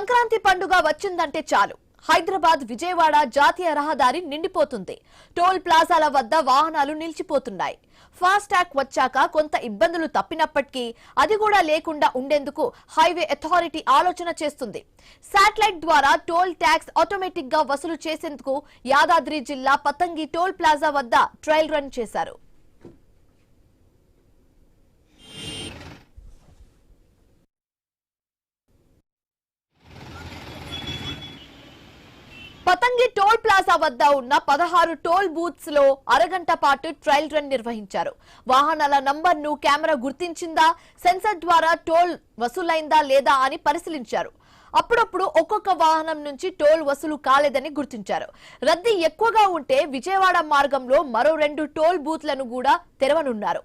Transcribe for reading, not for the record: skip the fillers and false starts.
సంక్రాంతి పండుగ వచ్చిందంటే చాలు హైదరాబాద్ విజయవాడ జాతీయ రహదారి నిండిపోతుంది. టోల్ ప్లాజాల వద్ద వాహనాలు నిలిచిపోతున్నాయి. ఫాస్ట్ ట్యాగ్ వచ్చాక కొంత ఇబ్బందులు తప్పినప్పటికీ అది కూడా లేకుండా ఉండేందుకు హైవే అథారిటీ ఆలోచన చేస్తుంది. శాటిలైట్ ద్వారా టోల్ ట్యాక్స్ ఆటోమేటిక్ గా వసూలు చేసేందుకు యాదాద్రి జిల్లా పతంగి టోల్ ప్లాజా వద్ద ట్రయల్ రన్ చేశారు. పతంగి టోల్ ప్లాజా వద్ద ఉన్న 16 టోల్ బూత్స్ లో అరగంట పాటు ట్రయల్ రన్ నిర్వహించారు. వాహనాల నంబర్ను కెమెరా గుర్తించిందా, సెన్సర్ ద్వారా టోల్ వసూలైందా లేదా అని పరిశీలించారు. అప్పుడప్పుడు ఒక్కొక్క వాహనం నుంచి టోల్ వసూలు కాలేదని గుర్తించారు. రద్దీ ఎక్కువగా ఉంటే విజయవాడ మార్గంలో మరో 2 టోల్ బూత్లను కూడా తెరవనున్నారు.